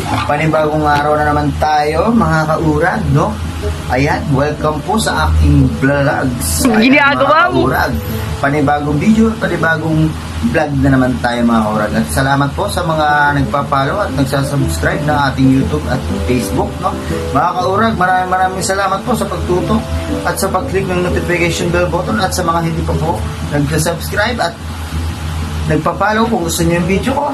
Panibagong araw na naman tayo, mga kaurag, no? Ayan, welcome po sa aking vlogs. Ginagawa mo? Kaurag. Panibagong video, panibagong vlog na naman tayo, mga kaurag. At salamat po sa mga nagpa-follow at nagsasubscribe ng ating YouTube at Facebook, no? Mga kaurag, maraming salamat po sa pagtutok at sa pag-click ng notification bell button at sa mga hindi pa po nagsasubscribe at nagpa-follow. Kung gusto niyo yung video ko,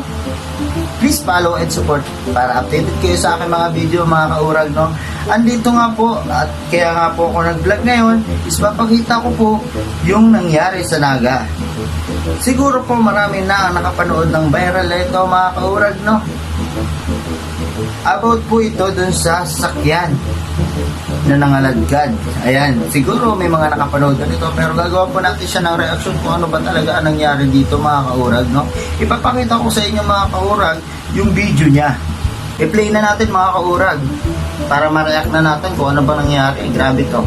please follow and support para updated kayo sa aking mga video, mga kaurag, no? Andito nga po, at kaya nga po ako nag-vlog ngayon, is papakita ko po yung nangyari sa Naga. Siguro po marami na ang nakapanood ng viral na ito, mga kaurag, no? About po ito dun sa sasakyan na nangaladkad. Ayan, siguro may mga nakapanood na ito, pero gagawa po natin siya ng reaction kung ano ba talaga ang nangyari dito, mga kaurag, no? Ipapakita ko sa inyo, mga kaurag, yung video niya. I-play na natin, mga kaurag, para ma-react na natin kung ano ba nangyari. Grabe to.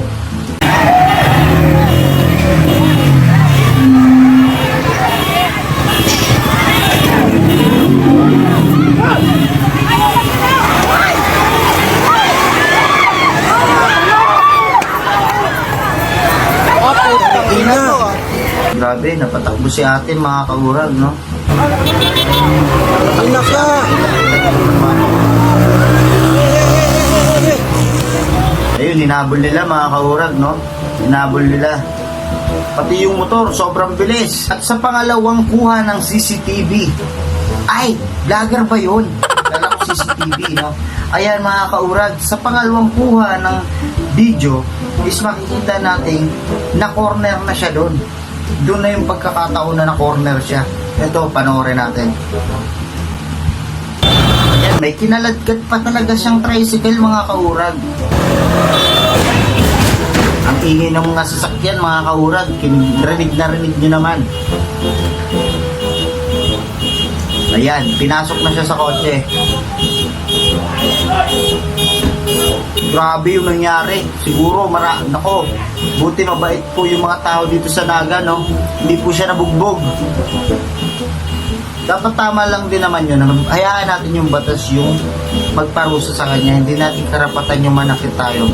Grabe, napatakbo si ate, mga kaurag, no? Ina ka! Ayun, hinabol nila, mga kaurag, no? Hinabol nila. Pati yung motor, sobrang bilis. At sa pangalawang kuha ng CCTV, ay, vlogger ba yun? Kala ko CCTV, no? Ayan, mga kaurag, sa pangalawang kuha ng video, is makikita natin na corner na siya doon. Doon na yung pagkakataon na corner siya. Ito, panoorin natin. Ayan, may kinaladkad pa talaga siyang tricycle, mga kaurag. Ang ingay ng mga sasakyan, mga kaurag, rinig na rinig nyo naman. Ayan, pinasok na siya sa kotse. Grabe yung nangyari. Siguro, nako, buti mabait po yung mga tao dito sa Naga, no? Hindi po siya nabugbog. Dapat tama lang din naman yun. Hayaan natin yung batas yung magparusa sa kanya. Hindi natin karapatan yung manakit tayo.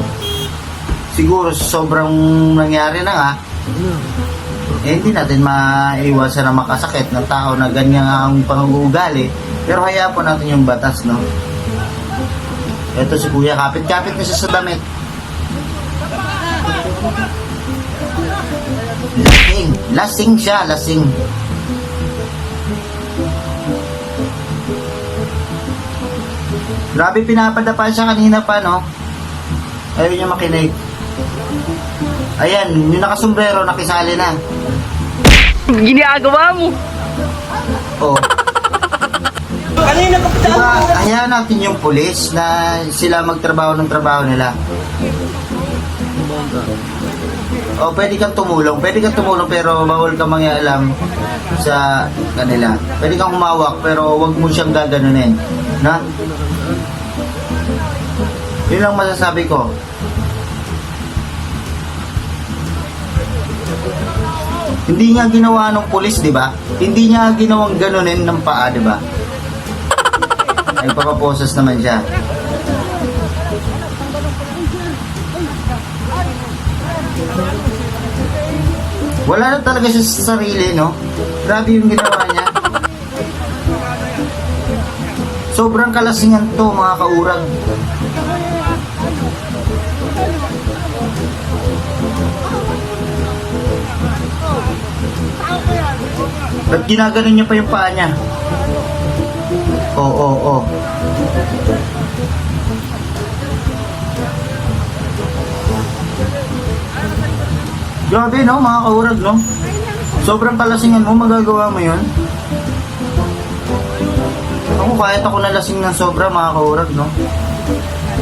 Siguro, sobrang nangyari na nga, hindi natin maiwasan na makasakit ng tao na ganyan ang panguugali. Pero hayaan po natin yung batas, no? Ito si kuya, kapit-kapit na siya sa damit. Lasing siya, lasing. Grabe, pinapadapa siya kanina pa, no? Ayaw niya makinig. Ayan, yung nakasombrero, nakisali na. Ginagawa mo? Oh. Kanina ka pa Diba, hayaan natin yung pulis na sila magtrabaho ng trabaho nila. O, pwede kang tumulong pero bawal kang mangialam sa kanila. Pwede kang humawak pero wag mo siyang gaganunin. Na? Yun lang masasabi ko. Hindi niya ginawa ng pulis, di ba? Hindi niya ginawang ganunin ng paa, di ba? Nagpapaposes naman siya. Wala na talaga siya sa sarili, no? Grabe yung ginawa niya. Sobrang kalasingan to, mga kaurag. Ba't ginaganon niya pa yung paa niya? Oo. Grabe, no, mga kaurag, no? Sobrang kalasingan mo, magagawa mo yun? Ako, kahit ako nalasing ng sobra, mga kaurag, no?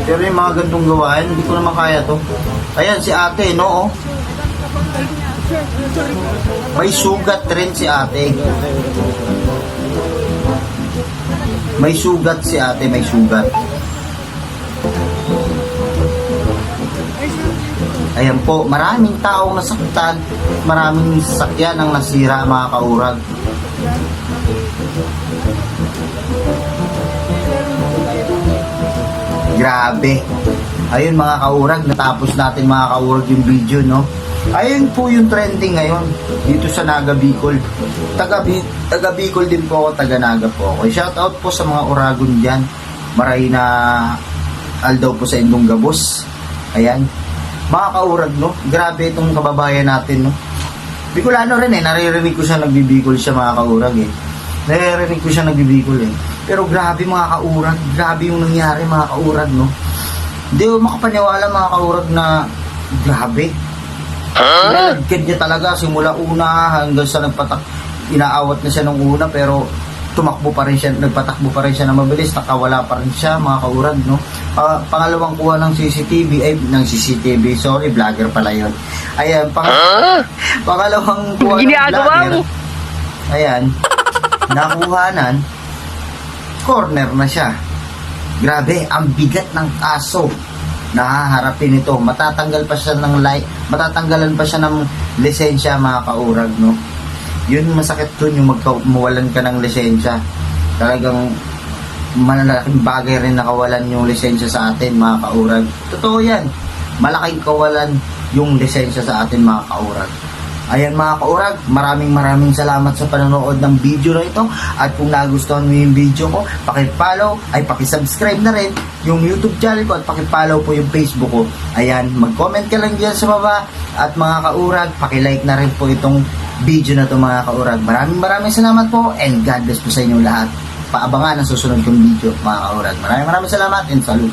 Pero yung mga gantong gawain, hindi ko naman kaya to. Ayan, si ate, no, oh. May sugat rin si ate. May sugat si ate, may sugat. Ayan po, maraming taong nasaktan, maraming sasakyan ang nasira, mga kaurag. Grabe. Ayun mga kaurag, natapos natin mga kaurag yung video, no? Ayun po yung trending ngayon dito sa Naga Bicol. Taga Bicol din po ako, taga Naga po ako. Shout out po sa mga Uragon dyan. Maray na aldaw po sa Indong Gabos. Ayan. Mga kaurag, no? Grabe itong kababayan natin, no? Bicolano rin eh. Naririnig ko siya nagbibicol siya mga kaurag eh. Naririnig ko siya nagbibicol eh. Pero grabe mga kaurag. Grabe yung nangyari mga kaurag, no? Hindi ko makapaniwala mga kaurag na grabe. Nalagkad niya talaga simula una hanggang sa inaawat na siya nung una pero tumakbo pa rin siya, nagpatakbo pa rin siya na mabilis, nakawala pa rin siya mga kaurag, no? Pangalawang kuha ng CCTV, sorry, vlogger pala yun. Ayan, pangalawang kuha ng vlogger. Ayan, nakuhanan, corner na siya. Grabe, ang bigat ng kaso nahaharapin ito. Matatanggalan pa siya ng lisensya mga kaurag, no? Yun masakit dun yung mawalan ka ng lisensya. Talagang malalaking bagay rin nakawalan yung lisensya sa atin mga kaurag. Totoo yan. Malaking kawalan yung lisensya sa atin mga kaurag. Ayan mga kaurag, maraming salamat sa panonood ng video na ito. At kung nagustuhan mo yung video ko, pakisubscribe na rin yung YouTube channel ko at pakipollow po yung Facebook ko. Ayan, mag-comment ka lang dyan sa baba. At mga kaurag, pakilike na rin po itong video na ito mga kaurag. Maraming salamat po and God bless po sa inyong lahat. Paabangan ang susunod kong video mga kaurag. Maraming salamat and salute.